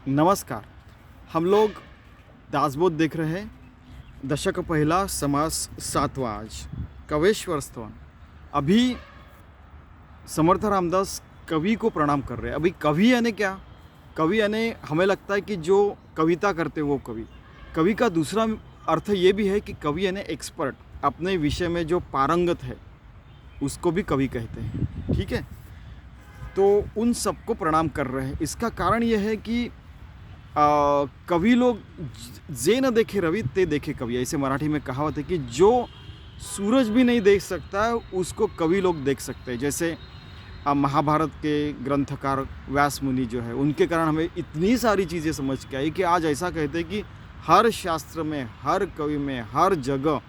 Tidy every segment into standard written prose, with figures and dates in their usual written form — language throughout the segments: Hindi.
नमस्कार। हम लोग दासबोध देख रहे हैं। दशक पहिला समास 7वां आज कवेश्वर स्तवन। अभी समर्थ रामदास कवि को प्रणाम कर रहे हैं। अभी कवि यानी क्या? कवि यानी हमें लगता है कि जो कविता करते वो कवि। कवि का दूसरा अर्थ ये भी है कि कवि यानी एक्सपर्ट, अपने विषय में जो पारंगत है उसको भी कवि कहते हैं। ठीक है, तो उन सबको प्रणाम कर रहे हैं। इसका कारण यह है कि कवि लोग जे न देखे रवि ते देखे कवि, ऐसे मराठी में कहावत है कि जो सूरज भी नहीं देख सकता है उसको कवि लोग देख सकते हैं। जैसे महाभारत के ग्रंथकार व्यास मुनि जो है, उनके कारण हमें इतनी सारी चीज़ें समझ के आई कि आज ऐसा कहते हैं कि हर शास्त्र में, हर कवि में, हर जगह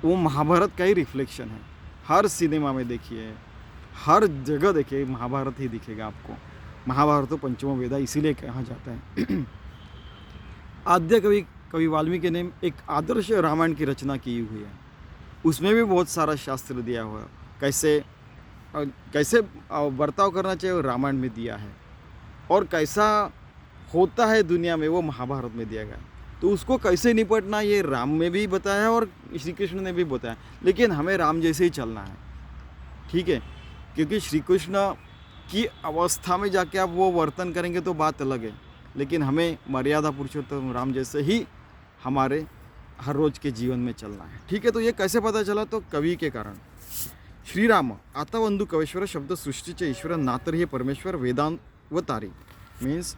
वो महाभारत का ही रिफ्लेक्शन है। हर सिनेमा में देखिए, हर जगह देखिए महाभारत ही दिखेगा आपको। महाभारत तो पंचमो वेदा इसीलिए कहा जाता है। आद्य कवि कवि वाल्मीकि ने एक आदर्श रामायण की रचना की हुई है। उसमें भी बहुत सारा शास्त्र दिया हुआ है, कैसे कैसे बर्ताव करना चाहिए वो रामायण में दिया है, और कैसा होता है दुनिया में वो महाभारत में दिया गया। तो उसको कैसे निपटना ये राम में भी बताया और श्री कृष्ण ने भी बताया। लेकिन हमें राम जैसे ही चलना है, ठीक है, क्योंकि श्री कृष्ण की अवस्था में जाके आप वो वर्तन करेंगे तो बात अलग है। लेकिन हमें मर्यादा पुरुषोत्तम राम जैसे ही हमारे हर रोज के जीवन में चलना है। ठीक है, तो ये कैसे पता चला? तो कवि के कारण। श्री राम आता वंदु कवेश्वर शब्द सृष्टीचे ईश्वर नातर हे परमेश्वर वेदांवतारी। मीन्स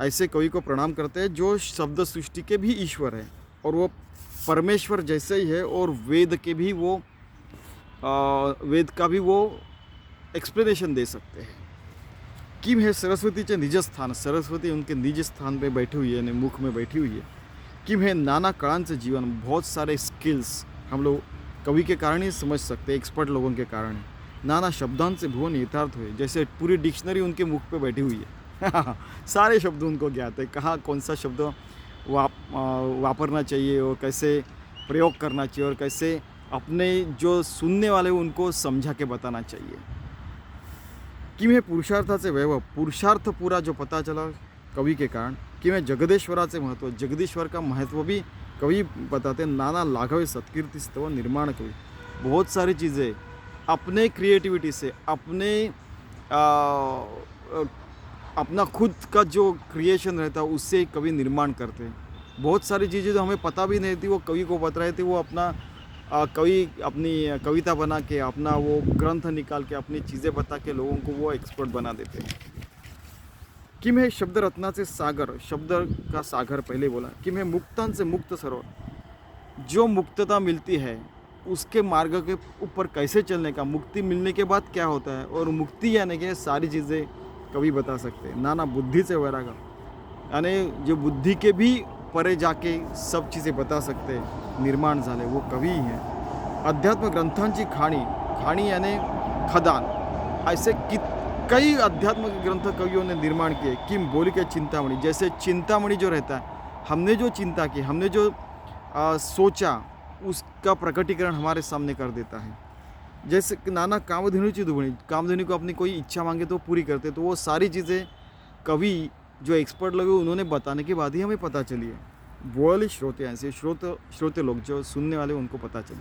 ऐसे कवि को प्रणाम करते हैं जो शब्द सृष्टि के भी ईश्वर है और वो परमेश्वर जैसे ही है, और वेद के भी वो वेद का भी वो एक्सप्लेनेशन दे सकते हैं। किम है सरस्वतीचे निज स्थान, सरस्वती उनके निज स्थान पे बैठी हुई है, यानी मुख में बैठी हुई है। किम है नाना काळांचे जीवन, बहुत सारे स्किल्स हम लोग कवि के कारण ही समझ सकते हैं, एक्सपर्ट लोगों के कारण। नाना शब्दांचे भुवन यथार्थ हुए, जैसे पूरी डिक्शनरी उनके मुख पे बैठी हुई है। सारे शब्द उनको ज्ञात है, कहाँ कौन सा शब्द वापरना चाहिए और कैसे प्रयोग करना चाहिए, और कैसे अपने जो सुनने वाले उनको समझा के बताना चाहिए। कि मैं पुरुषार्थाचे वैभव, पुरुषार्थ पूरा जो पता चला कवि के कारण। कि मैं जगदेश्वराचे महत्व, जगदीश्वर का महत्व भी कवि बताते। नाना लाघवे सत्कीर्ति स्तव निर्माण कवि, बहुत सारी चीज़ें अपने क्रिएटिविटी से, अपना खुद का जो क्रिएशन रहता है उससे कवि निर्माण करते हैं। बहुत सारी चीज़ें जो हमें पता भी नहीं थी वो कवि को बता रहे थे। वो अपना कवि अपनी कविता बना के, अपना वो ग्रंथ निकाल के, अपनी चीज़ें बता के लोगों को वो एक्सपर्ट बना देते हैं। किम है शब्द रत्नाचे सागर, शब्द का सागर पहले बोला। किम है मुक्तांचे मुक्त सरोवर, जो मुक्तता मिलती है उसके मार्ग के ऊपर कैसे चलने का, मुक्ति मिलने के बाद क्या होता है, और मुक्ति यानी कि सारी चीज़ें कवि बता सकते हैं। नाना बुद्धि से वैराग, यानी जो बुद्धि के भी परे जाके सब चीज़ें बता सकते निर्माण झाले वो कवि ही हैं। अध्यात्म ग्रंथांची खाणी, खाणी यानी खदान, ऐसे कई अध्यात्म के ग्रंथ कवियों ने निर्माण किए। किम बोली के चिंतामणि, जैसे चिंतामणि जो रहता है, हमने जो चिंता की, हमने जो सोचा उसका प्रकटीकरण हमारे सामने कर देता है। जैसे नाना कामधेनुची दुबणी, कामधेनु को अपनी कोई इच्छा मांगे तो पूरी करते। तो वो सारी चीज़ें कवि जो एक्सपर्ट लगे उन्होंने बताने के बाद ही हमें पता चली है। बोल श्रोते, ऐसे श्रोते लोग जो सुनने वाले उनको पता चले।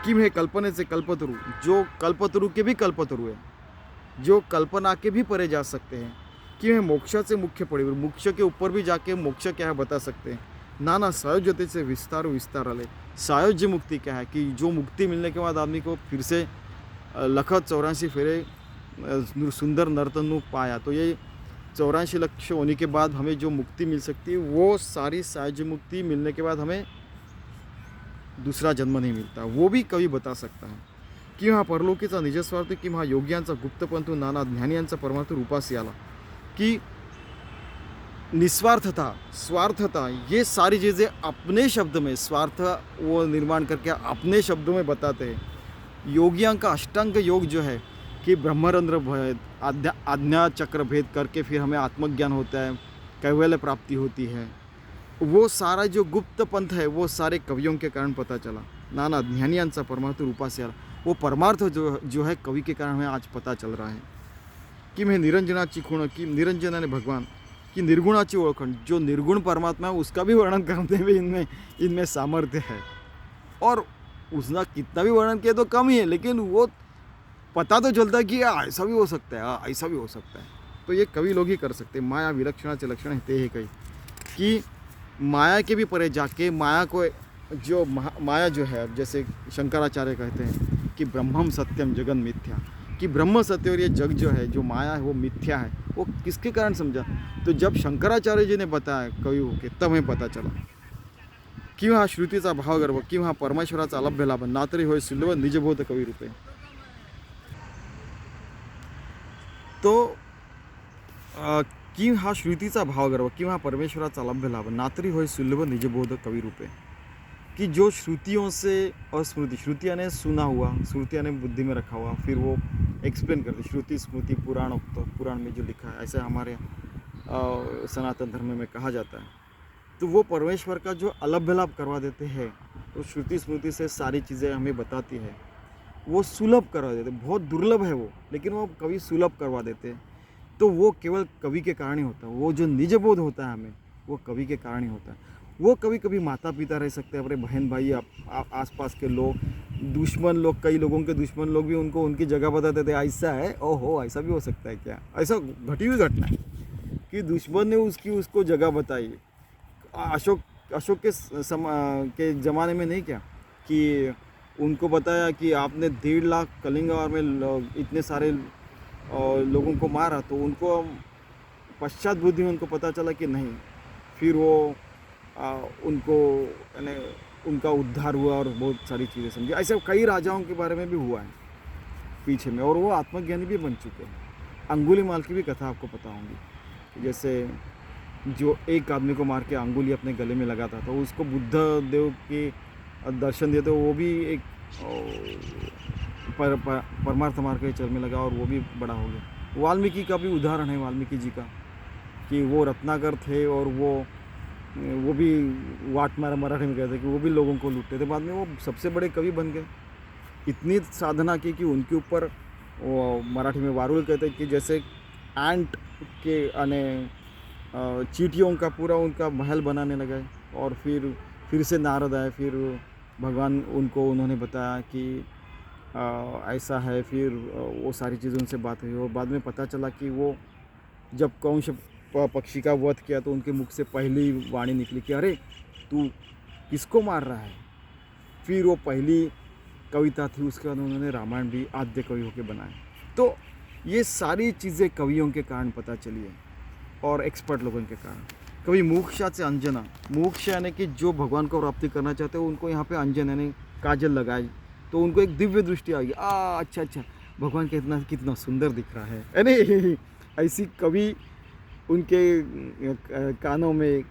किम है कल्पने से कल्पतरु, जो कल्पतरु के भी कल्पतरु है, जो कल्पना के भी परे जा सकते हैं। किम है मोक्षा से मुख्य पड़े, मोक्ष के ऊपर भी जाके मोक्ष क्या है बता सकते हैं। नाना सायोज्यते से विस्तार आले, सायोज्य मुक्ति क्या है कि जो मुक्ति मिलने के बाद आदमी को फिर से लखत 84 फेरे सुंदर नर्तन पाया। तो ये 84 लक्ष्य होने के बाद हमें जो मुक्ति मिल सकती है, वो सारी सायुज्य मुक्ति मिलने के बाद हमें दूसरा जन्म नहीं मिलता, वो भी कवि बता सकता है। कि हा परलोकीचा निजस्वार्थ, कि हा योग्यांचा गुप्तपंथू, नाना ज्ञानियांचा परमार्थ रूपासी आला। कि निस्वार्थता, स्वार्थता, ये सारी चीज़ें अपने शब्द में, स्वार्थ वो निर्माण करके अपने शब्दों में बताते हैं। योगियों का अष्टांग योग जो है कि ब्रह्मरंध्र भेद, आज्ञा चक्र भेद करके फिर हमें आत्मज्ञान होता है, कैवल्य प्राप्ति होती है। वो सारा जो गुप्त पंथ है वो सारे कवियों के कारण पता चला। नाना ज्ञानियांचा परमार्थ रूपासी आला, वो परमार्थ जो है कवि के कारण हमें आज पता चल रहा है। किम हे निरंजनाची खूण, किम निरंजनाने भगवान, कि निर्गुणाची ओळखण, जो निर्गुण परमात्मा है उसका भी वर्णन करने में इनमें इनमें सामर्थ्य है। और उसका कितना भी वर्णन किया तो कम ही है, लेकिन वो पता तो चलता है कि ऐसा भी हो सकता है, ऐसा भी हो सकता है। तो ये कवि लोग ही कर सकते हैं। माया विलक्षणाचे लक्षण है ते हे कही, कि माया के भी परे जाके माया को जो माया जो है, जैसे शंकराचार्य कहते हैं कि ब्रह्मम सत्यम जगन मिथ्या, कि ब्रह्म सत्य और ये जग जो है, जो माया है वो मिथ्या है। वो किसके कारण समझा? तो जब शंकराचार्य जी ने बताया कवि होके, तब हमें पता चला कि हा श्रुतीचा भावगर्भ, कि हा परमेश्वराचा अलभ्य लाभ, ना तरी होय सुलभ निजबोध कवी रूपे। तो की हा श्रुतीचा भावगर्भ, किंवा परमेश्वराचा अलभ्य लाभ, ना तरी होय सुलभ निजबोध कवि रूपे, कि जो श्रुतियों से अस्मृति, श्रुतियाँ ने सुना हुआ, श्रुतियाँ ने बुद्धि में रखा हुआ, फिर वो एक्सप्लेन करते, श्रुति स्मृति पुराण उक्त, पुराण में जो लिखा है, ऐसे हमारे सनातन धर्म में कहा जाता है। तो वो परमेश्वर का जो अलभ्य लाभ करवा देते हैं, तो श्रुति स्मृति से सारी चीज़ें हमें बताती है, वो सुलभ करवा देते, बहुत दुर्लभ है वो, लेकिन वो कवि सुलभ करवा देते। तो वो केवल कवि के कारण ही होता है। वो जो निजबोध होता है हमें, वो कवि के कारण ही होता है। वो कभी कभी माता पिता रह सकते हैं, अपने बहन भाई, आसपास के लोग, दुश्मन लोग, कई लोगों के दुश्मन लोग भी उनको उनकी जगह बता देते, ऐसा है, ओहो ऐसा भी हो सकता है क्या? ऐसा घटी हुई घटना है कि दुश्मन ने उसको जगह बताई। अशोक के ज़माने में नहीं क्या, कि उनको बताया कि आपने 1.5 लाख कलिंग और में इतने सारे लोगों को मारा, तो उनको पश्चात बुद्धि में उनको पता चला कि नहीं, फिर वो उनको यानी उनका उद्धार हुआ और बहुत सारी चीज़ें समझी। ऐसे कई राजाओं के बारे में भी हुआ है पीछे में, और वो आत्मज्ञानी भी बन चुके हैं। अंगुलीमाल की भी कथा आपको पता होगी, जैसे जो एक आदमी को मार के अंगुली अपने गले में लगाता था, तो उसको बुद्ध देव के दर्शन दिए, तो वो भी एक परमार्थ मार्ग के चल में लगा और वो भी बड़ा हो गया। वाल्मीकि का भी उदाहरण है, वाल्मीकि जी का, कि वो रत्नाकर थे और वो भी वाट मारा, मराठी में कहते हैं, कि वो भी लोगों को लूटते थे। बाद में वो सबसे बड़े कवि बन गए। इतनी साधना की कि उनके ऊपर वो मराठी में वारुल कहते हैं कि जैसे एंट के चींटियों का पूरा उनका महल बनाने लगा। और फिर से नारद आए, फिर भगवान उन्होंने बताया कि ऐसा है, फिर वो सारी चीज़ें उनसे बात हुई, और बाद में पता चला कि वो जब कंस पक्षी का वध किया, तो उनके मुख से पहली वाणी निकली कि अरे तू किसको मार रहा है। फिर वो पहली कविता थी, उसके बाद उन्होंने रामायण भी आद्य कवि होकर बनाए। तो ये सारी चीज़ें कवियों के कारण पता चली है, और एक्सपर्ट लोगों के कारण। कवि मोक्षाचे अंजना, मोक्ष यानी कि जो भगवान को प्राप्ति करना चाहते हो, उनको यहाँ पे अंजन यानी काजल लगाई, तो उनको एक दिव्य दृष्टि आ गई, अच्छा भगवान कितना सुंदर दिख रहा है, यानी ऐसी कवि उनके कानों में,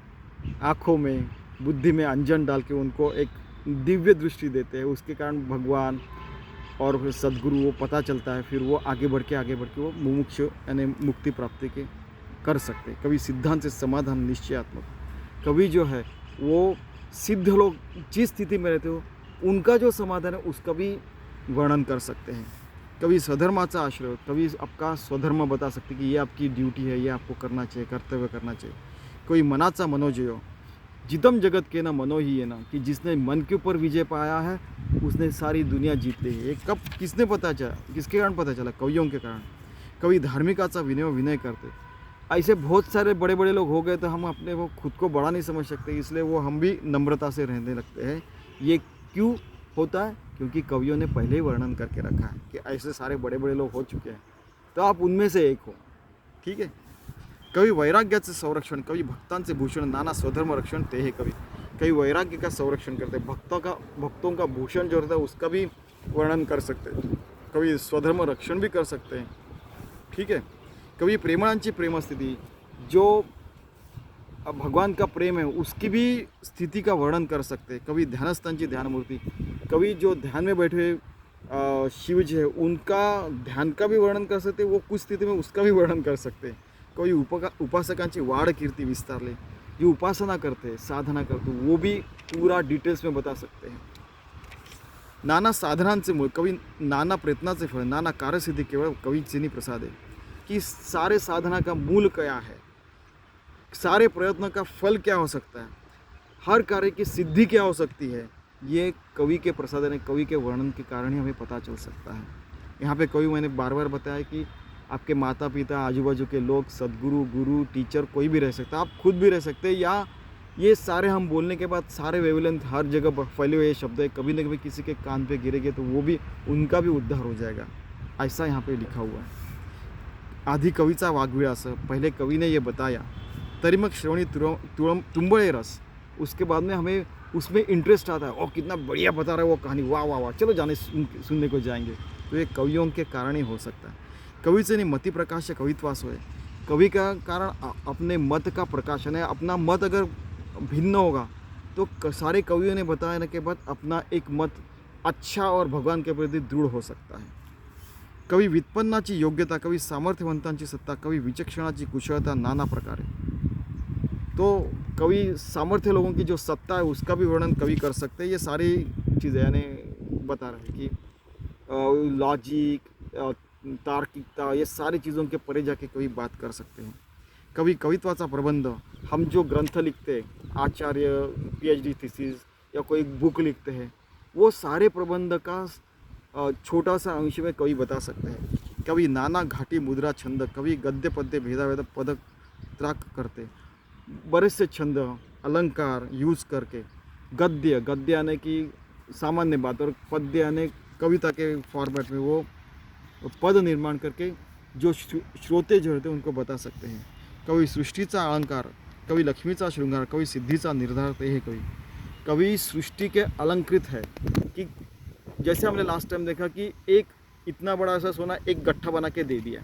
आँखों में, बुद्धि में अंजन डाल के उनको एक दिव्य दृष्टि देते हैं। उसके कारण भगवान और सद्गुरु वो पता चलता है, फिर वो आगे बढ़ के वो मुमुक्ष यानी मुक्ति प्राप्ति के कर सकते। कवि सिद्धांत से समाधान निश्चयात्मक, कवि जो है वो सिद्ध लोग जिस स्थिति में रहते हो उनका जो समाधान है उसका भी वर्णन कर सकते हैं। कवि स्वधर्माचा आश्रय, कवि आपका स्वधर्म बता सकते कि ये आपकी ड्यूटी है, ये आपको करना चाहिए, कर्तव्य करना चाहिए। कोई मनाचा मनोजयो, जितम जगत के ना मनो ही है ना, कि जिसने मन के ऊपर विजय पाया है उसने सारी दुनिया जीत ली है। ये कब किसने पता चला, किसके कारण पता चला? कवियों के कारण। कवि धार्मिकाचा विनय करते। ऐसे बहुत सारे बड़े बड़े लोग हो गए, तो हम अपने वो खुद को बड़ा नहीं समझ सकते, इसलिए वो हम भी नम्रता से रहने लगते हैं। ये क्यों होता है? क्योंकि कवियों ने पहले ही वर्णन करके रखा है कि ऐसे सारे बड़े बड़े लोग हो चुके हैं, तो आप उनमें से एक हो। ठीक है। कवि वैराग्याचे संरक्षण, कवि भक्तांचे भूषण, नाना स्वधर्म रक्षण ते हे कवि। कवि वैराग्य का संरक्षण करते, भक्तों का भूषण जो रहता है उसका भी वर्णन कर सकते हैं। कवि स्वधर्म रक्षण भी कर सकते हैं। ठीक है। कवि प्रेमांची प्रेम स्थिति, जो भगवान का प्रेम है उसकी भी स्थिति का वर्णन कर सकते हैं। कवि ध्यानस्थांची ध्यान मूर्ति, कवि जो ध्यान में बैठे शिव जी है उनका ध्यान का भी वर्णन कर सकते हैं, वो कुछ स्थिति में उसका भी वर्णन कर सकते हैं। कवि उपासकांची वाढ कीर्ती विस्तारले, जो उपासना करते हैं, साधना करते हैं, वो भी पूरा डिटेल्स में बता सकते हैं। नाना साधनांचे मूळ, कवि नाना प्रयत्नाचे फळ, नाना कार्यसिद्धी केवळ कवीचेनी प्रसाद आहे। कि सारे साधना का मूल क्या है, सारे प्रयत्न का फल क्या हो सकता है, हर कार्य की सिद्धि क्या हो सकती है, ये कवि के प्रसाद यानी कवि के वर्णन के कारण ही हमें पता चल सकता है। यहाँ पे कवि, मैंने बार बार बताया कि आपके माता पिता, आजू बाजू के लोग, सदगुरु, गुरु, टीचर, कोई भी रह सकता है, आप खुद भी रह सकते हैं, या ये सारे हम बोलने के बाद सारे वेवलेंथ हर जगह फैले हुए शब्द है, कभी न कभी किसी के कान पे गिरेंगे तो वो भी, उनका भी उद्धार हो जाएगा, ऐसा यहाँ पे लिखा हुआ है। आधी कवीचा वाग्विलास, पहले कवि ने ये बताया, तरी मग श्रवणी तुंबळे रस, उसके बाद में हमें उसमें इंटरेस्ट आता है, और कितना बढ़िया बता रहा है वो कहानी, वाह वाह वाह, चलो जाने सुनने को जाएंगे। तो ये कवियों के कारण ही हो सकता है। कवीचे नहीं मति प्रकाश कवित्वास होय, कवि का कारण अपने मत का प्रकाशन है। अपना मत अगर भिन्न होगा तो सारे कवियों ने बताने के बाद अपना एक मत अच्छा और भगवान के प्रति दृढ़ हो सकता है। कवी व्युत्पन्नाची योग्यता, कवी सामर्थ्यवंतांची सत्ता, कवी विचक्षणाची कुशलता नाना प्रकारे। तो कवि सामर्थ्य लोगों की जो सत्ता है उसका भी वर्णन कवि कर सकते हैं। ये सारी चीज़ें यानी बता रहे हैं कि लॉजिक, तार्किकता, ये सारी चीज़ों के परे जाके कवि बात कर सकते हैं। कवि कवित्वाचा प्रबंध, हम जो ग्रंथ लिखते हैं, आचार्य PhD थीसिस या कोई बुक लिखते हैं, वो सारे प्रबंध का छोटा सा अंश में कवि बता सकते हैं। कवि नाना घाटी मुद्रा छंद, कवि गद्य पद्य भेदाभेद पदक त्राक करते, बड़े से छंद अलंकार यूज़ करके, गद्य यानी कि सामान्य बात, और पद्य यानी कविता के फॉर्मेट में वो पद निर्माण करके जो श्रोते जो होते हैं उनको बता सकते हैं। कवि सृष्टीचा अलंकार, कवि लक्ष्मीचा श्रृंगार, कवि सिद्धीचा निर्धार, ते है कवि। कवि सृष्टि के अलंकृत है कि जैसे हमने लास्ट टाइम देखा कि एक इतना बड़ा सा सोना एक गट्ठा बना के दे दिया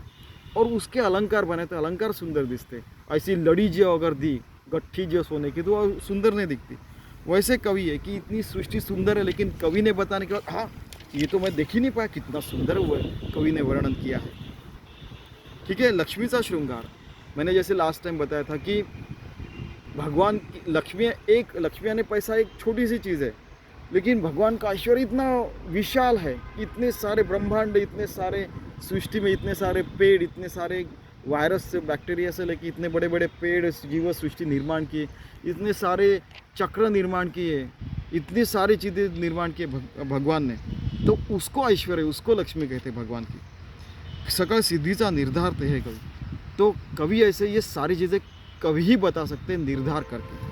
और उसके अलंकार बने तो अलंकार सुंदर दिखते। ऐसी लड़ी जो अगर दी गट्ठी जो सोने की तो वो सुंदर नहीं दिखती। वैसे कवि है कि इतनी सृष्टि सुंदर है, लेकिन कवि ने बताने के बाद हाँ ये तो मैं देख ही नहीं पाया, कितना सुंदर हुआ है, कवि ने वर्णन किया है। ठीक है, लक्ष्मीचा श्रृंगार, मैंने जैसे लास्ट टाइम बताया था कि भगवान की लक्ष्मी यानी पैसा एक छोटी सी चीज़ है, लेकिन भगवान का ऐश्वर्य इतना विशाल है, इतने सारे ब्रह्मांड, इतने सारे सृष्टि में, इतने सारे पेड़, इतने सारे वायरस से, बैक्टीरिया से लेकर इतने बड़े बड़े पेड़ जीव सृष्टि निर्माण किए, इतने सारे चक्र निर्माण किए, इतनी सारी चीज़ें निर्माण किए भगवान ने, तो उसको ऐश्वर्य, उसको लक्ष्मी कहते हैं भगवान की। सकल सिद्धीचा निर्धार ते है कवि। तो कवि ऐसे ये सारी चीज़ें कवि ही बता सकते हैं निर्धार करके।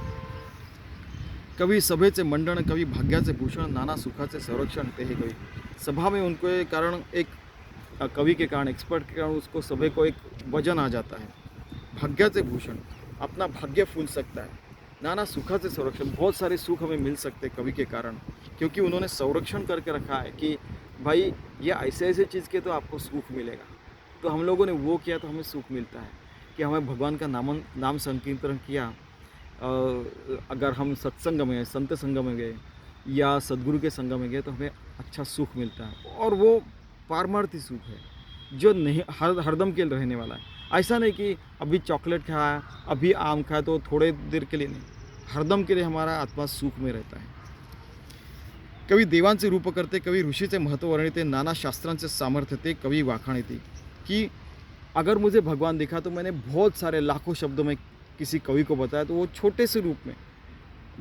कवि सभेचे मंडन, कवि भाग्याचे भूषण, नाना सुखाचे संरक्षण, ते है कवि। सभा में उनको कारण एक कवि के कारण, एक्सपर्ट के कारण उसको सभी को एक वजन आ जाता है। भाग्याचे भूषण, अपना भाग्य फूल सकता है। नाना सुखाचे संरक्षण, बहुत सारे सुख हमें मिल सकते हैं कवि के कारण, क्योंकि उन्होंने संरक्षण करके रखा है कि भाई ये ऐसे ऐसे चीज़ के तो आपको सुख मिलेगा। तो हम लोगों ने वो किया तो हमें सुख मिलता है कि हमें भगवान का नाम संकीर्तन किया, अगर हम सत्संग में, संत संग में गए या सदगुरु के संग में गए तो हमें अच्छा सुख मिलता है, और वो पारमार्थी सुख है जो नहीं हरदम के लिए रहने वाला है। ऐसा नहीं कि अभी चॉकलेट खाया, अभी आम खाया तो थोड़े देर के लिए नहीं, हरदम के लिए हमारा आत्मा सुख में रहता है। कवि देवांचे रूप करते, कवि ऋषीचे महत्व वर्णिते, नाना शास्त्रांचे सामर्थ्य ते कवि वाखाणिते। कि अगर मुझे भगवान दिखा तो मैंने बहुत सारे लाखों शब्दों में किसी कवि को बताया, तो वो छोटे से रूप में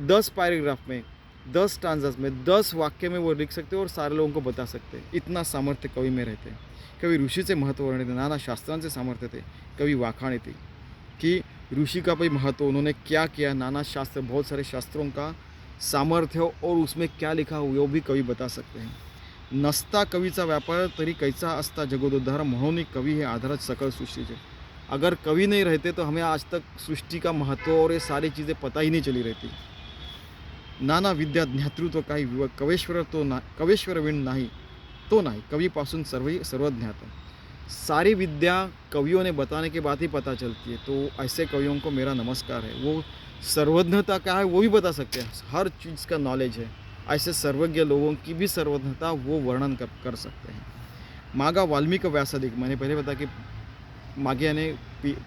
10 पैराग्राफ में, 10 स्टांजास में, 10 वाक्य में वो लिख सकते हैं और सारे लोगों को बता सकते हैं। इतना सामर्थ्य कवि में रहते हैं। कवि ऋषीचे महत्व वर्णिते, नाना शास्त्रांचे सामर्थ्य थे कवि वाखाणिते। कि ऋषि का भाई महत्व, उन्होंने क्या किया, नाना शास्त्र, बहुत सारे शास्त्रों का सामर्थ्य और उसमें क्या लिखा हो वो भी कवि बता सकते हैं। नसता कवीचा व्यापार तरी कैसा असता जगोदोद्धार, म्हणून कवि है आधारच सकल सृष्टीचे। अगर कवि नहीं रहते तो हमें आज तक सृष्टि का महत्व और ये सारी चीज़ें पता ही नहीं चली रहती। नाना विद्या ज्ञातृत्व काही विवेक, कवेश्वर विण नाही तो नाही, कविपासून सर्व ज्ञात। सारी विद्या कवियों ने बताने के बाद ही पता चलती है, तो ऐसे कवियों को मेरा नमस्कार है। वो सर्वज्ञता क्या है वो भी बता सकते हैं, हर चीज़ का नॉलेज है। ऐसे सर्वज्ञ लोगों की भी सर्वज्ञता वो वर्णन कर सकते हैं। मागा वाल्मीकि व्यासादिक, मैंने पहले बताया कि मागे यानी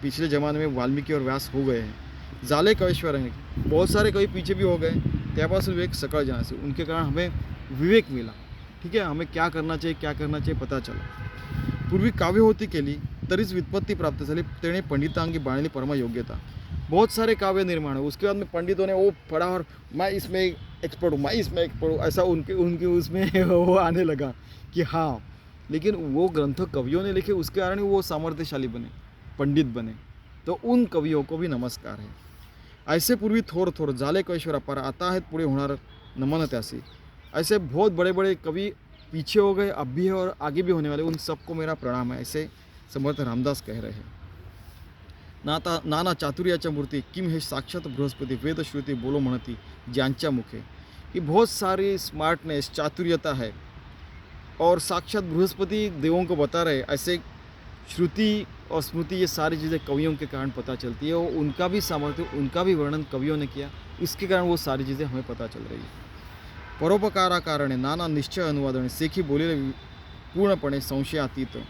पिछले ज़माने में वाल्मीकि और व्यास हो गए हैं। जाले कवेश्वर हैं, बहुत सारे कवि पीछे भी हो गए, त्यापासून विवेक सकल जनासे, उनके कारण हमें विवेक मिला। ठीक है, हमें क्या करना चाहिए पता चला। पूर्वी काव्य होती केली, तरीच व्युत्पत्ती प्राप्त झाली, तेणे पंडितांगी बाणली परमा योग्यता। बहुत सारे काव्य निर्माण है, उसके बाद में पंडितों ने वो पढ़ा और मैं इसमें एक्सपर्ट हूँ, मैं इसमें एक्सपर्ट हूँ, ऐसा उनके उनके उसमें वो आने लगा कि हाँ, लेकिन वो ग्रंथ कवियों ने लिखे, उसके कारण वो सामर्थ्यशाली बने, पंडित बने। तो उन कवियों को भी नमस्कार है। ऐसे पूर्वी थोर थोर झाले कैश्वर अपार, आता है पुढे होणार नमन त्यासी। ऐसे बहुत बड़े बड़े कवि पीछे हो गए, अब भी है और आगे भी होने वाले, उन सबको मेरा प्रणाम है, ऐसे समर्थ रामदास कह रहे हैं। नाना चातुर्याच्या मूर्ती किम हे साक्षात बृहस्पति वेदश्रुति बोलो म्हणती ज्यांच्या मुखे। कि बहुत सारी स्मार्टनेस चातुर्यता है और साक्षात बृहस्पति देवों को बता रहे, ऐसे श्रुति और स्मृति ये सारी चीज़ें कवियों के कारण पता चलती है, और उनका भी सामर्थ्य, उनका भी वर्णन कवियों ने किया, इसके कारण वो सारी चीज़ें हमें पता चल रही है। परोपकारा कारणे नाना निश्चय अनुवादने सेखी बोलेले पूर्णपणे संशयातीत।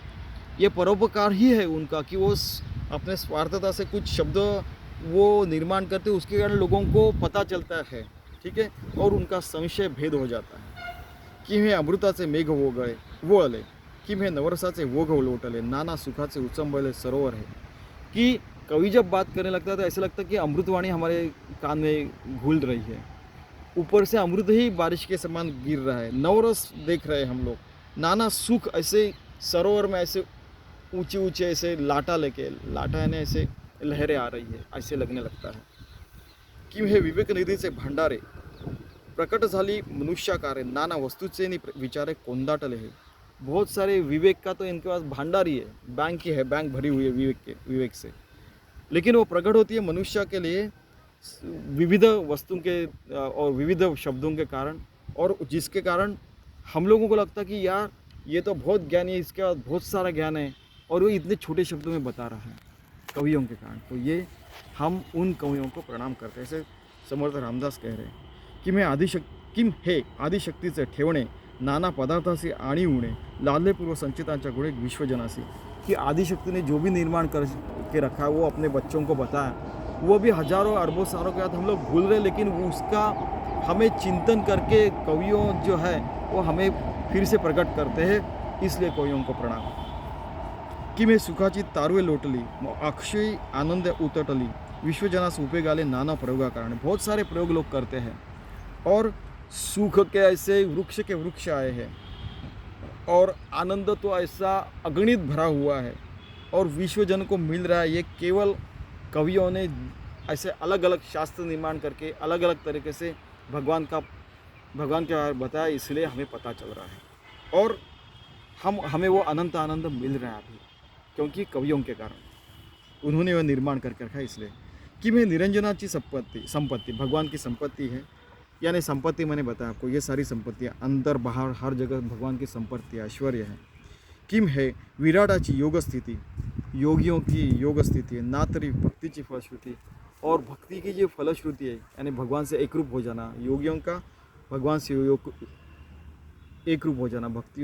ये परोपकार ही है उनका कि वो अपने स्वार्थता से कुछ शब्द वो निर्माण करते, उसके कारण लोगों को पता चलता है, ठीक है, और उनका संशय भेद हो जाता है। कि हे अमृताचे मेघ वोळले, कि हे नवरसाचे वोघ लोटले, नाना सुखाचे उचंबले सरोवर है। कि कवि जब बात करने लगता है तो ऐसा लगता है कि अमृतवाणी हमारे कान में घुल रही है, ऊपर से अमृत ही बारिश के समान गिर रहा है, नवरस देख रहे हैं हम लोग, नाना सुख ऐसे सरोवर में ऐसे ऊंचे ऊंचे ऐसे लाटा यानी ऐसे लहरें आ रही है, ऐसे लगने लगता है। कि हे विवेक निधी से भंडारे प्रकट झाली मनुष्याकारे, नाना वस्तूचे विचारे कोंदाटले है। बहुत सारे विवेक का तो इनके पास भंडार ही है, बैंक ही है, बैंक भरी हुई है विवेक से, लेकिन वो प्रकट होती है मनुष्य के लिए विविध वस्तुओं के और विविध शब्दों के कारण, और जिसके कारण हम लोगों को लगता है कि यार ये तो बहुत ज्ञान है, इसके पास बहुत सारा ज्ञान है, और वो इतने छोटे शब्दों में बता रहा है कवियों के कारण। तो ये हम उन कवियों को प्रणाम करते हैं। ऐसे समर्थ रामदास कह रहे हैं कि मैं किम हे आदिशक्तीचे ठेवणे, नाना पदार्थासी आणि उणे, लादले पूर्व संचितांच्या गुणे विश्वजनासी। कि आदिशक्ति ने जो भी निर्माण कर के रखा है वो अपने बच्चों को बताया, वो भी हजारों अरबों सालों के बाद हम लोग भूल रहे, लेकिन उसका हमें चिंतन करके कवियों जो है वो हमें फिर से प्रकट करते हैं, इसलिए कवियों को प्रणाम। कि मैं सुखाची तारुवे लोटली, अक्षय आनंद उतटली, विश्वजनास उपयोगाले नाना प्रयोगा कारण। बहुत सारे प्रयोग लोग करते हैं, और सुख के ऐसे वृक्ष के वृक्ष आए हैं, और आनंद तो ऐसा अगणित भरा हुआ है, और विश्वजन को मिल रहा है। ये केवल कवियों ने ऐसे अलग अलग शास्त्र निर्माण करके अलग अलग तरीके से भगवान के बारे में बताया, इसलिए हमें पता चल रहा है, और हमें वो अनंत आनंद मिल रहा है अभी, क्योंकि कवियों के कारण उन्होंने वह निर्माण करके रखा है। इसलिए कि मैं निरंजनाची संपत्ति भगवान की संपत्ति है, यानी संपत्ति मैंने बताया आपको, ये सारी संपत्तियाँ अंदर बाहर हर जगह भगवान की संपत्ति ऐश्वर्य है। किम है विराटाची योग स्थिति, योगियों की योग स्थिति है, ना तरी भक्ति की फलश्रुति, और भक्ति की जो फलश्रुति है यानी भगवान से एकरूप हो जाना, योगियों का भगवान से एक रूप हो जाना, भक्ति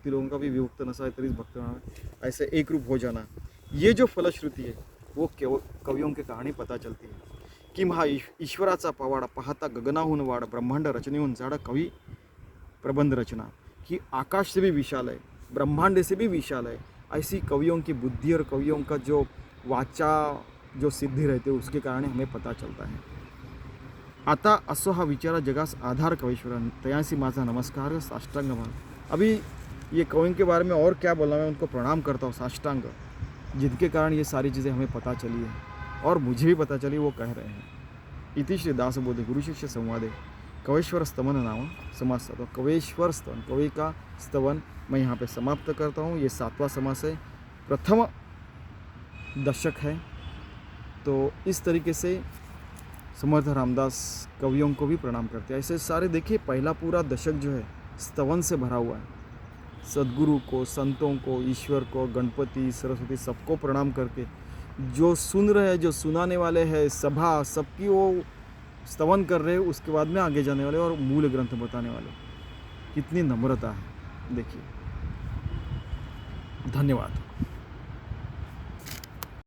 लोगों का भी विभक्त नसा है तरीच भक्त ऐसे एक रूप हो जाना, ये जो फलश्रुति है वो कवियों के कहानी पता चलती है। कि हा ईश्वराचा पवाडा पाहता गगनाहून वाड, ब्रह्मांड रचनेहून झाडा कवि प्रबंध रचना। कि आकाश से भी विशाल है, ब्रह्मांड से भी विशाल है, ऐसी कवियों की बुद्धि और कवियों का जो वाचा जो सिद्धि रहते उसके कारण हमें पता चलता है। आता असो हा विचारा जगास आधार कवीश्वर, तयांसी माझा नमस्कार साष्टांग मान। अभी ये कवियों के बारे में और क्या बोलना, मैं उनको प्रणाम करता हूँ साष्टांग, जिनके कारण ये सारी चीज़ें हमें पता चली है, और मुझे भी पता चली, वो कह रहे हैं। इति श्री दासबोधे गुरु शिष्य संवादे कवेश्वर स्तवन नाम समास। तो कवेश्वर स्तवन, कवि का स्तवन मैं यहाँ पे समाप्त करता हूँ। ये 7वां समास है, प्रथम दशक है। तो इस तरीके से समर्थ रामदास कवियों को भी प्रणाम करते हैं। ऐसे सारे देखिए, पहला पूरा दशक जो है स्तवन से भरा हुआ है। सद्गुरु को, संतों को, ईश्वर को, गणपति, सरस्वती, सबको प्रणाम करके जो सुन रहे हैं, जो सुनाने वाले हैं, सभा सबकी वो स्तवन कर रहे हैं, उसके बाद में आगे जाने वाले और मूल ग्रंथ बताने वाले। कितनी नम्रता है देखिए। धन्यवाद।